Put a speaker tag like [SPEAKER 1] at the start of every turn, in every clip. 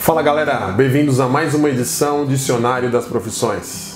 [SPEAKER 1] Fala galera, bem-vindos a mais uma edição Dicionário das Profissões.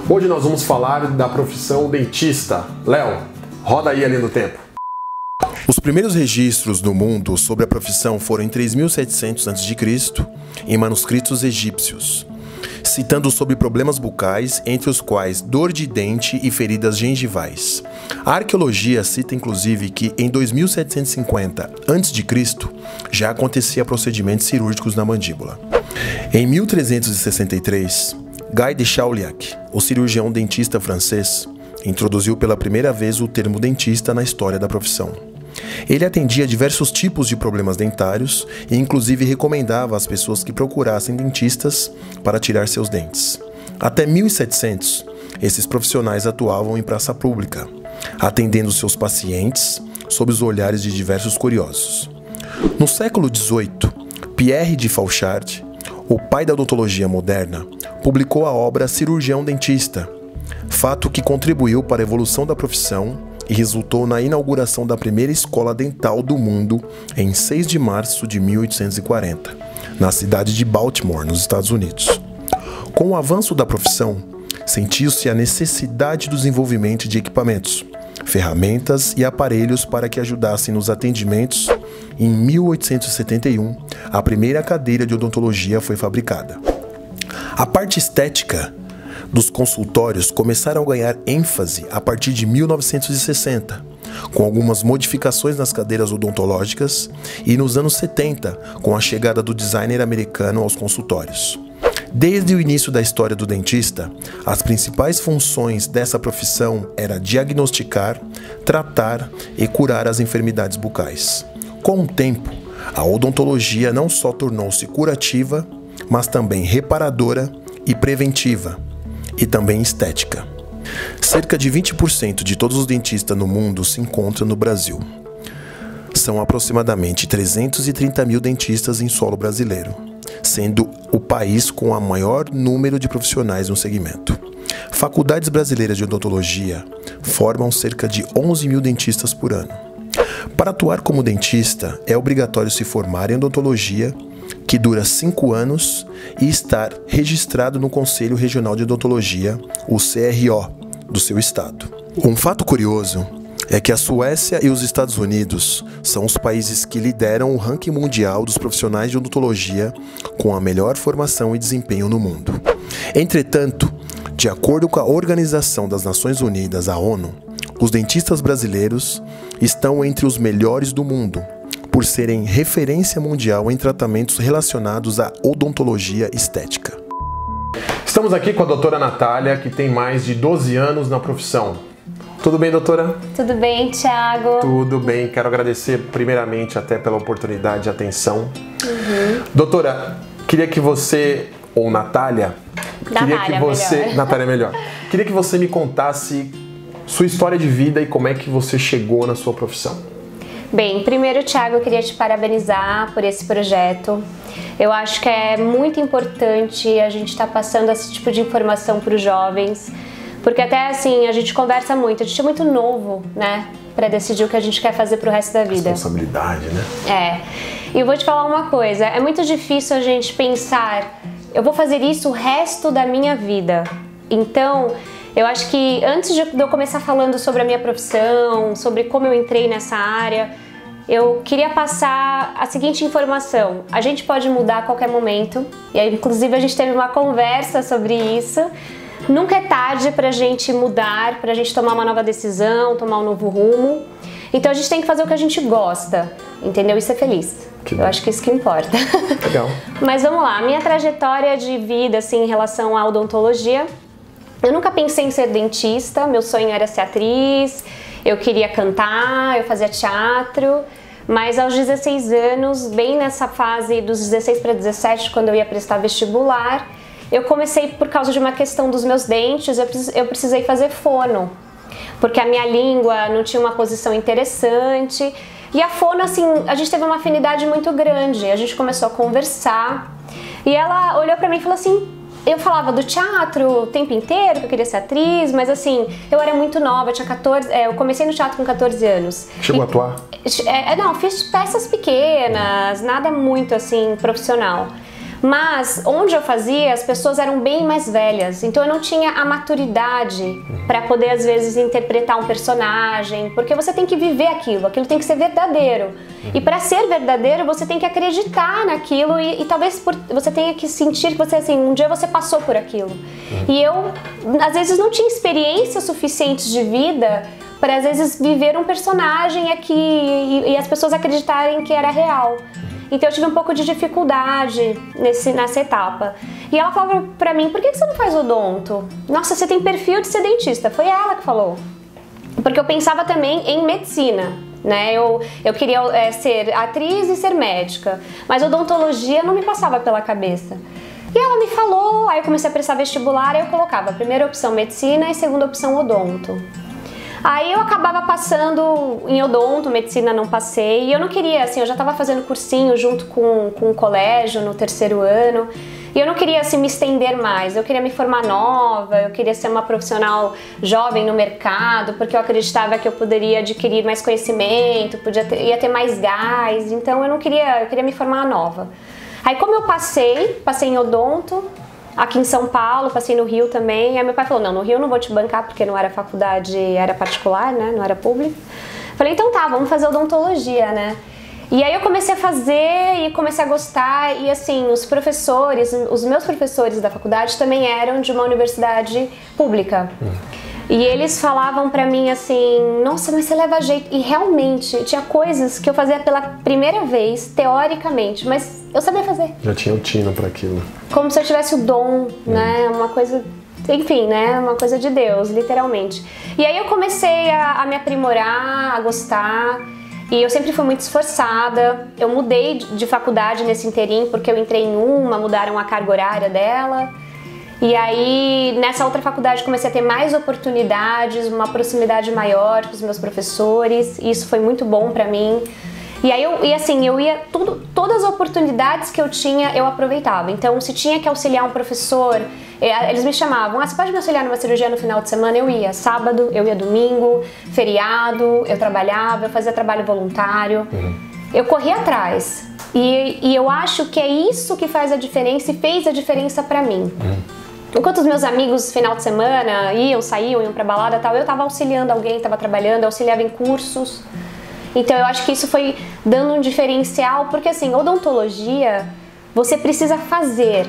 [SPEAKER 1] Hoje nós vamos falar da profissão dentista. Léo, roda aí a linha do tempo.
[SPEAKER 2] Os primeiros registros no mundo sobre a profissão foram em 3700 a.C., em manuscritos egípcios, citando sobre problemas bucais, entre os quais dor de dente e feridas gengivais. A arqueologia cita inclusive que em 2750 a.C. já acontecia procedimentos cirúrgicos na mandíbula. Em 1363, Guy de Chauliac, o cirurgião dentista francês, introduziu pela primeira vez o termo dentista na história da profissão. Ele atendia diversos tipos de problemas dentários e inclusive recomendava às pessoas que procurassem dentistas para tirar seus dentes. Até 1700, esses profissionais atuavam em praça pública, atendendo seus pacientes sob os olhares de diversos curiosos. No século XVIII, Pierre de Fauchard, o pai da odontologia moderna, publicou a obra Cirurgião Dentista, fato que contribuiu para a evolução da profissão e resultou na inauguração da primeira escola dental do mundo em 6 de março de 1840, na cidade de Baltimore, nos Estados Unidos. Com o avanço da profissão, sentiu-se a necessidade do desenvolvimento de equipamentos, ferramentas e aparelhos para que ajudassem nos atendimentos. Em 1871, a primeira cadeira de odontologia foi fabricada. A parte estética dos consultórios começaram a ganhar ênfase a partir de 1960, com algumas modificações nas cadeiras odontológicas, e nos anos 70, com a chegada do designer americano aos consultórios. Desde o início da história do dentista, as principais funções dessa profissão eram diagnosticar, tratar e curar as enfermidades bucais. Com o tempo, a odontologia não só tornou-se curativa, mas também reparadora e preventiva, e também estética. Cerca de 20% de todos os dentistas no mundo se encontram no Brasil. São aproximadamente 330 mil dentistas em solo brasileiro, sendo o país com o maior número de profissionais no segmento. Faculdades brasileiras de odontologia formam cerca de 11 mil dentistas por ano. Para atuar como dentista, é obrigatório se formar em odontologia, que dura 5 anos, e estar registrado no Conselho Regional de Odontologia, o CRO, do seu estado. Um fato curioso é que a Suécia e os Estados Unidos são os países que lideram o ranking mundial dos profissionais de odontologia com a melhor formação e desempenho no mundo. Entretanto, de acordo com a Organização das Nações Unidas, a ONU, os dentistas brasileiros estão entre os melhores do mundo, por serem referência mundial em tratamentos relacionados à odontologia estética.
[SPEAKER 1] Estamos aqui com a doutora Natália, que tem mais de 12 anos na profissão. Tudo bem, doutora?
[SPEAKER 3] Tudo bem, Thiago?
[SPEAKER 1] Tudo bem, quero agradecer primeiramente até pela oportunidade e atenção. Doutora, queria que você, ou Natália, Natália é melhor. Queria que você me contasse sua história de vida e como é que você chegou na sua profissão.
[SPEAKER 3] Bem, primeiro, Thiago, eu queria te parabenizar por esse projeto. Eu acho que é muito importante a gente estar passando esse tipo de informação para os jovens, porque até assim, a gente conversa muito, a gente é muito novo, né, para decidir o que a gente quer fazer pro resto da vida.
[SPEAKER 1] Responsabilidade, né?
[SPEAKER 3] É. E eu vou te falar uma coisa, é muito difícil a gente pensar, eu vou fazer isso o resto da minha vida. Então, eu acho que antes de eu começar falando sobre a minha profissão, sobre como eu entrei nessa área, eu queria passar a seguinte informação. A gente pode mudar a qualquer momento, e aí, inclusive a gente teve uma conversa sobre isso. Nunca é tarde pra gente mudar, pra gente tomar uma nova decisão, tomar um novo rumo. Então a gente tem que fazer o que a gente gosta, entendeu? E ser feliz. Eu acho que isso que importa.
[SPEAKER 1] Legal.
[SPEAKER 3] Mas vamos lá, a minha trajetória de vida, assim, em relação à odontologia, eu nunca pensei em ser dentista, meu sonho era ser atriz, eu queria cantar, eu fazia teatro, mas aos 16 anos, bem nessa fase dos 16 para 17, quando eu ia prestar vestibular, eu comecei, por causa de uma questão dos meus dentes, eu precisei fazer fono, porque a minha língua não tinha uma posição interessante, e a fono, assim, a gente teve uma afinidade muito grande, a gente começou a conversar, e ela olhou pra mim e falou assim, eu falava do teatro o tempo inteiro, que eu queria ser atriz, mas assim, eu era muito nova, eu tinha 14, eu comecei no teatro com 14 anos.
[SPEAKER 1] Chegou a atuar?
[SPEAKER 3] Não, fiz peças pequenas, nada muito assim, profissional. Mas onde eu fazia, as pessoas eram bem mais velhas, então eu não tinha a maturidade para poder às vezes interpretar um personagem, porque você tem que viver aquilo tem que ser verdadeiro. E para ser verdadeiro, você tem que acreditar naquilo e talvez você tenha que sentir que você assim, um dia você passou por aquilo. E eu às vezes não tinha experiências suficientes de vida para às vezes viver um personagem aqui e as pessoas acreditarem que era real. Então eu tive um pouco de dificuldade nessa etapa. E ela falava pra mim, por que você não faz odonto? Nossa, você tem perfil de ser dentista. Foi ela que falou. Porque eu pensava também em medicina, né? Eu queria ser atriz e ser médica. Mas odontologia não me passava pela cabeça. E ela me falou, aí eu comecei a prestar vestibular, aí eu colocava a primeira opção medicina e segunda opção odonto. Aí eu acabava passando em odonto, medicina não passei, e eu não queria, assim, eu já estava fazendo cursinho junto com o colégio no 3º ano, e eu não queria, assim, me estender mais, eu queria me formar nova, eu queria ser uma profissional jovem no mercado, porque eu acreditava que eu poderia adquirir mais conhecimento, ia ter mais gás, então eu queria me formar nova. Aí como eu passei em odonto, aqui em São Paulo, passei no Rio também. Aí meu pai falou, não, no Rio eu não vou te bancar porque não era faculdade, era particular, né, não era público. Falei, então tá, vamos fazer odontologia, né. E aí eu comecei a fazer e comecei a gostar e assim, os meus professores da faculdade também eram de uma universidade pública. E eles falavam pra mim assim, nossa, mas você leva jeito. E realmente, tinha coisas que eu fazia pela primeira vez, teoricamente, mas eu sabia fazer.
[SPEAKER 1] Já tinha o tino pra aquilo.
[SPEAKER 3] Como se eu tivesse o dom, né? Uma coisa, enfim, né? Uma coisa de Deus, literalmente. E aí eu comecei a me aprimorar, a gostar. E eu sempre fui muito esforçada. Eu mudei de faculdade nesse interim, porque eu entrei em mudaram a carga horária dela. E aí, nessa outra faculdade, comecei a ter mais oportunidades, uma proximidade maior com os meus professores, e isso foi muito bom pra mim. E aí, eu ia, todas as oportunidades que eu tinha, eu aproveitava. Então, se tinha que auxiliar um professor, eles me chamavam, você pode me auxiliar numa cirurgia no final de semana? Eu ia sábado, eu ia domingo, feriado, eu trabalhava, eu fazia trabalho voluntário. Eu corria atrás. E eu acho que é isso que faz a diferença e fez a diferença pra mim. Enquanto os meus amigos, final de semana, saíam pra balada e tal, eu tava auxiliando alguém, tava trabalhando, auxiliava em cursos. Então eu acho que isso foi dando um diferencial, porque assim, odontologia, você precisa fazer.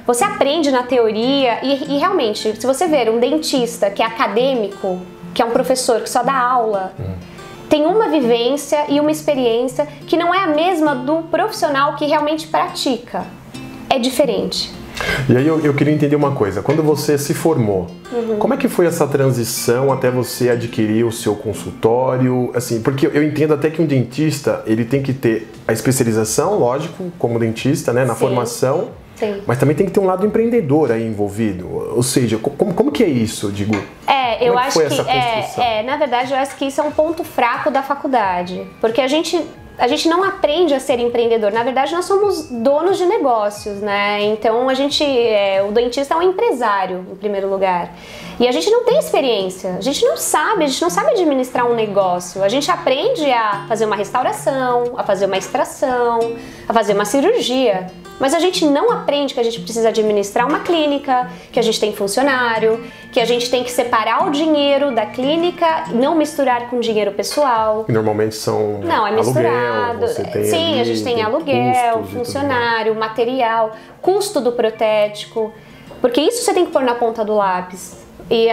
[SPEAKER 3] Você aprende na teoria e realmente, se você ver um dentista que é acadêmico, que é um professor que só dá aula, tem uma vivência e uma experiência que não é a mesma do profissional que realmente pratica. É diferente.
[SPEAKER 1] E aí eu queria entender uma coisa, quando você se formou, como é que foi essa transição até você adquirir o seu consultório, assim, porque eu entendo até que um dentista, ele tem que ter a especialização, lógico, como dentista, né, na formação, mas também tem que ter um lado empreendedor aí envolvido, ou seja, como que é isso, digo?
[SPEAKER 3] Eu acho que, na verdade, eu acho que isso é um ponto fraco da faculdade, porque a gente não aprende a ser empreendedor. Na verdade, nós somos donos de negócios, né? Então, o dentista é um empresário, em primeiro lugar. E a gente não tem experiência, a gente não sabe administrar um negócio. A gente aprende a fazer uma restauração, a fazer uma extração, a fazer uma cirurgia. Mas a gente não aprende que a gente precisa administrar uma clínica, que a gente tem funcionário, que a gente tem que separar o dinheiro da clínica, não misturar com dinheiro pessoal.
[SPEAKER 1] E normalmente são
[SPEAKER 3] é misturado.
[SPEAKER 1] Aluguel,
[SPEAKER 3] sim, a gente tem aluguel, funcionário, material, custo do protético, porque isso você tem que pôr na ponta do lápis. E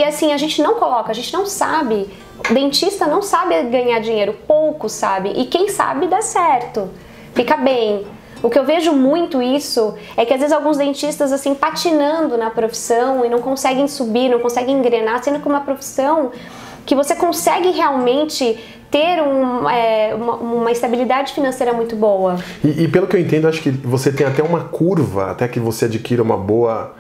[SPEAKER 3] assim, a gente não coloca, a gente não sabe, o dentista não sabe ganhar dinheiro, pouco sabe, e quem sabe dá certo, fica bem. O que eu vejo muito isso é que às vezes alguns dentistas assim patinando na profissão e não conseguem subir, não conseguem engrenar, sendo que uma profissão que você consegue realmente ter uma estabilidade financeira muito boa.
[SPEAKER 1] E pelo que eu entendo, acho que você tem até uma curva até que você adquira uma boa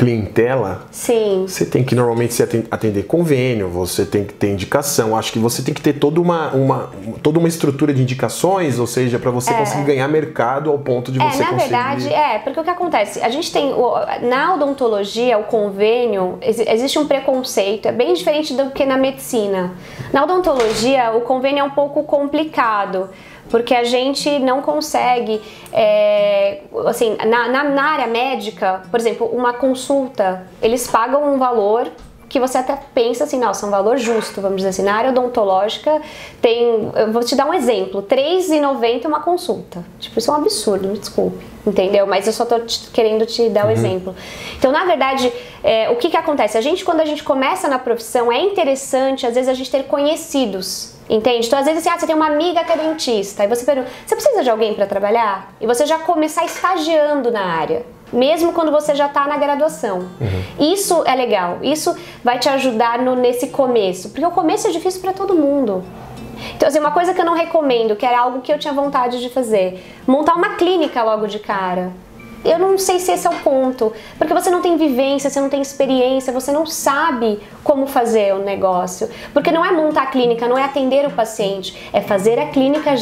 [SPEAKER 1] clientela,
[SPEAKER 3] sim,
[SPEAKER 1] você tem que normalmente se atender convênio, você tem que ter indicação. Acho que você tem que ter toda uma estrutura de indicações, ou seja, para você conseguir ganhar mercado ao ponto de você
[SPEAKER 3] conseguir... Na verdade, porque o que acontece? A gente tem, na odontologia, o convênio, existe um preconceito, é bem diferente do que na medicina. Na odontologia, o convênio é um pouco complicado, porque a gente não consegue, assim, na área médica, por exemplo, uma consulta, eles pagam um valor que você até pensa assim, nossa, um valor justo, vamos dizer assim. Na área odontológica eu vou te dar um exemplo, R$3,90 uma consulta. Tipo, isso é um absurdo, me desculpe, entendeu? Mas eu só tô querendo te dar o exemplo. Então, na verdade, o que acontece? Quando a gente começa na profissão, é interessante, às vezes, a gente ter conhecidos, entende? Então, às vezes, assim, você tem uma amiga que é dentista, e você pergunta, você precisa de alguém para trabalhar? E você já começar estagiando na área, mesmo quando você já está na graduação. Isso é legal, isso vai te ajudar nesse começo, porque o começo é difícil para todo mundo. Então, assim, uma coisa que eu não recomendo, que era algo que eu tinha vontade de fazer, montar uma clínica logo de cara. Eu não sei se esse é o ponto, porque você não tem vivência, você não tem experiência, você não sabe como fazer o negócio. Porque não é montar a clínica, não é atender o paciente, é fazer a clínica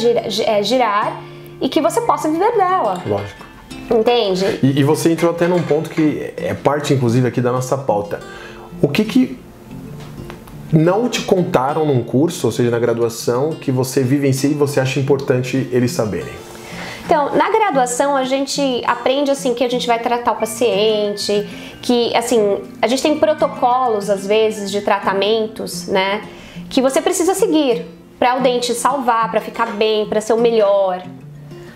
[SPEAKER 3] girar e que você possa viver dela.
[SPEAKER 1] Lógico.
[SPEAKER 3] Entende?
[SPEAKER 1] E você entrou até num ponto que é parte, inclusive, aqui da nossa pauta. O que não te contaram num curso, ou seja, na graduação, que você vivencia e você acha importante eles saberem?
[SPEAKER 3] Então, na graduação a gente aprende assim que a gente vai tratar o paciente, que assim, a gente tem protocolos às vezes de tratamentos, né, que você precisa seguir para o dente salvar, para ficar bem, para ser o melhor.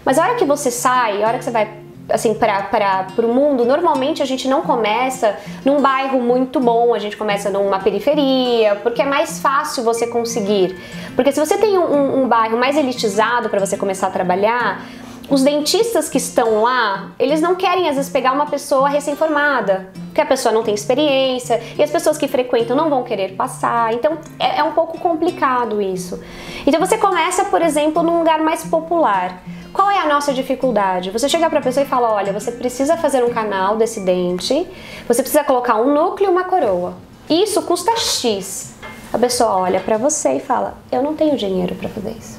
[SPEAKER 3] Mas a hora que você sai, a hora que você vai assim para o mundo, normalmente a gente não começa num bairro muito bom, a gente começa numa periferia, porque é mais fácil você conseguir. Porque se você tem um bairro mais elitizado para você começar a trabalhar, os dentistas que estão lá, eles não querem às vezes pegar uma pessoa recém-formada, porque a pessoa não tem experiência e as pessoas que frequentam não vão querer passar, então é um pouco complicado isso. Então você começa, por exemplo, num lugar mais popular. Qual é a nossa dificuldade? Você chega para a pessoa e fala, olha, você precisa fazer um canal desse dente, você precisa colocar um núcleo e uma coroa. Isso custa X. A pessoa olha para você e fala, eu não tenho dinheiro para fazer isso.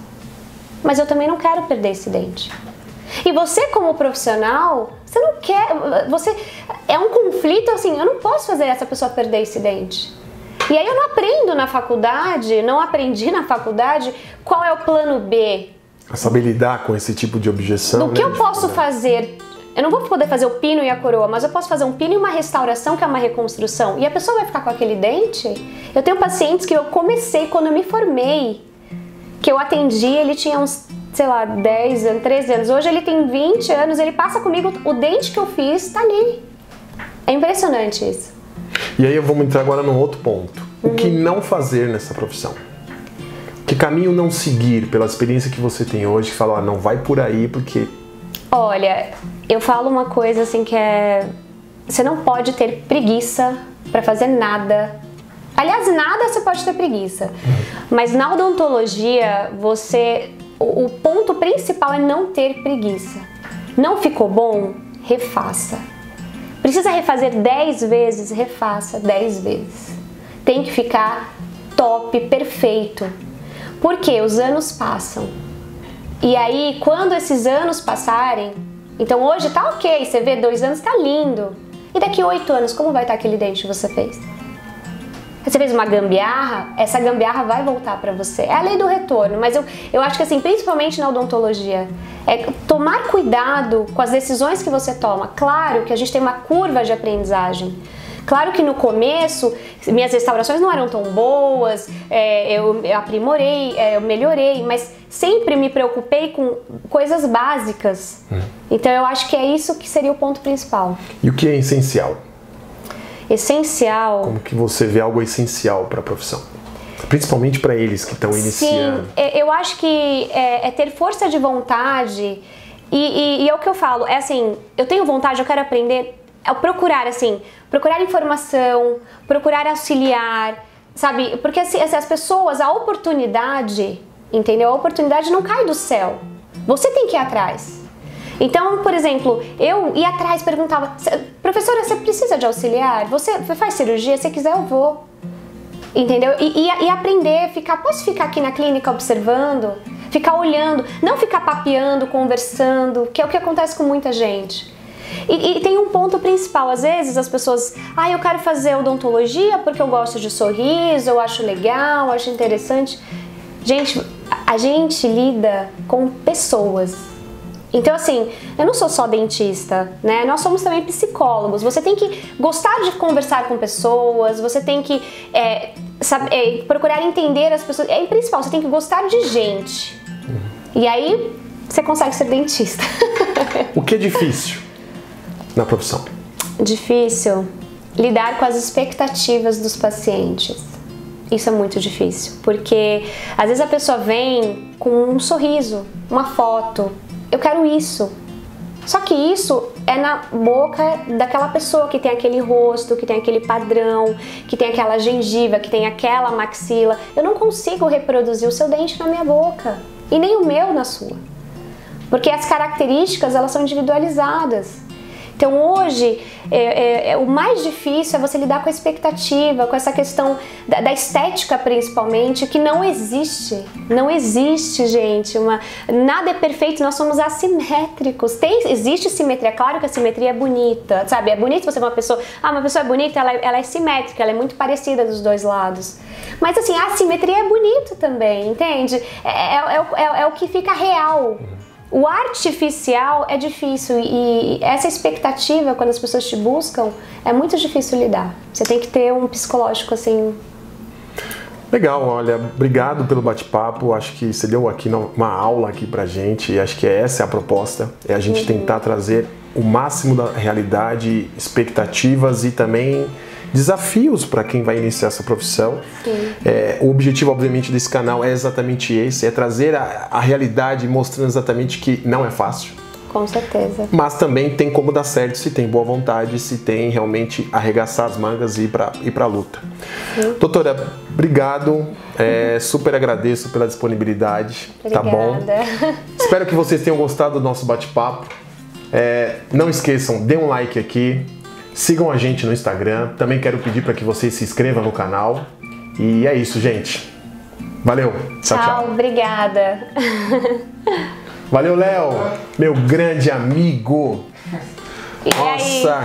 [SPEAKER 3] Mas eu também não quero perder esse dente. E você, como profissional, você não quer... é um conflito assim, eu não posso fazer essa pessoa perder esse dente. E aí eu não aprendi na faculdade qual é o plano B.
[SPEAKER 1] Saber lidar com esse tipo de objeção.
[SPEAKER 3] Do que eu posso fazer? Eu não vou poder fazer o pino e a coroa, mas eu posso fazer um pino e uma restauração, que é uma reconstrução. E a pessoa vai ficar com aquele dente? Eu tenho pacientes que eu comecei quando eu me formei, que eu atendi, ele tinha uns, sei lá, 10 anos, 13 anos. Hoje ele tem 20 anos, ele passa comigo, o dente que eu fiz tá ali. É impressionante isso.
[SPEAKER 1] E aí vamos entrar agora num outro ponto. O que não fazer nessa profissão? Que caminho não seguir pela experiência que você tem hoje, que fala, não vai por aí porque...
[SPEAKER 3] Olha, eu falo uma coisa assim que é... Você não pode ter preguiça para fazer nada. Aliás, nada você pode ter preguiça. Mas na odontologia, o ponto principal é não ter preguiça. Não ficou bom? Refaça. Precisa refazer 10 vezes? Refaça 10 vezes. Tem que ficar top, perfeito. Porque os anos passam. E aí, quando esses anos passarem, então hoje tá ok, você vê 2 anos, tá lindo. E daqui 8 anos, como vai estar aquele dente que você fez? Você fez uma gambiarra, essa gambiarra vai voltar para você. É a lei do retorno, mas eu acho que assim, principalmente na odontologia, é tomar cuidado com as decisões que você toma. Claro que a gente tem uma curva de aprendizagem. Claro que no começo, minhas restaurações não eram tão boas, eu aprimorei, eu melhorei, mas sempre me preocupei com coisas básicas. Então eu acho que é isso que seria o ponto principal.
[SPEAKER 1] E o que é essencial?
[SPEAKER 3] Essencial?
[SPEAKER 1] Como que você vê algo essencial para a profissão? Principalmente para eles que estão iniciando.
[SPEAKER 3] Sim, eu acho que é ter força de vontade e é o que eu falo, é assim, eu tenho vontade, eu quero aprender... procurar informação, procurar auxiliar, sabe? Porque assim, as pessoas, a oportunidade, entendeu? A oportunidade não cai do céu. Você tem que ir atrás. Então, por exemplo, eu ia atrás, perguntava, professora, você precisa de auxiliar? Você faz cirurgia? Se quiser, eu vou. Entendeu? E aprender, posso ficar aqui na clínica observando? Ficar olhando, não ficar papeando, conversando, que é o que acontece com muita gente. E tem um ponto principal, às vezes as pessoas, eu quero fazer odontologia porque eu gosto de sorriso, eu acho legal, eu acho interessante. Gente, a gente lida com pessoas. Então, assim, eu não sou só dentista, né? Nós somos também psicólogos. Você tem que gostar de conversar com pessoas, você tem que procurar entender as pessoas. E principal, você tem que gostar de gente. E aí, você consegue ser dentista.
[SPEAKER 1] O que é difícil na profissão?
[SPEAKER 3] Difícil lidar com as expectativas dos pacientes. Isso é muito difícil, porque às vezes a pessoa vem com um sorriso, uma foto. Eu quero isso. Só que isso é na boca daquela pessoa que tem aquele rosto, que tem aquele padrão, que tem aquela gengiva, que tem aquela maxila. Eu não consigo reproduzir o seu dente na minha boca e nem o meu na sua. Porque as características, elas são individualizadas. Então hoje, o mais difícil é você lidar com a expectativa, com essa questão da estética principalmente, que não existe. Não existe, gente. Nada é perfeito, nós somos assimétricos. Existe simetria, claro que a simetria é bonita, sabe? É bonito você ver uma pessoa é bonita, ela é simétrica, ela é muito parecida dos dois lados. Mas assim, a simetria é bonita também, entende? É o que fica real. O artificial é difícil e essa expectativa, quando as pessoas te buscam, é muito difícil lidar. Você tem que ter um psicológico assim.
[SPEAKER 1] Legal, olha, obrigado pelo bate-papo. Acho que você deu aqui uma aula aqui pra gente e acho que essa é a proposta. É a gente tentar trazer o máximo da realidade, expectativas e também desafios para quem vai iniciar essa profissão. O objetivo, obviamente, desse canal é exatamente esse, é trazer a realidade mostrando exatamente que não é fácil.
[SPEAKER 3] Com certeza.
[SPEAKER 1] Mas também tem como dar certo se tem boa vontade, se tem realmente arregaçar as mangas e ir para a luta. Doutora, obrigado, super agradeço pela disponibilidade.
[SPEAKER 3] Obrigada.
[SPEAKER 1] Tá bom? Espero que vocês tenham gostado do nosso bate-papo. Não esqueçam, dê um like aqui. Sigam a gente no Instagram. Também quero pedir para que vocês se inscrevam no canal. E é isso, gente. Valeu. Tchau, tchau.
[SPEAKER 3] Obrigada.
[SPEAKER 1] Valeu, Léo. Meu grande amigo.
[SPEAKER 3] E
[SPEAKER 1] Nossa.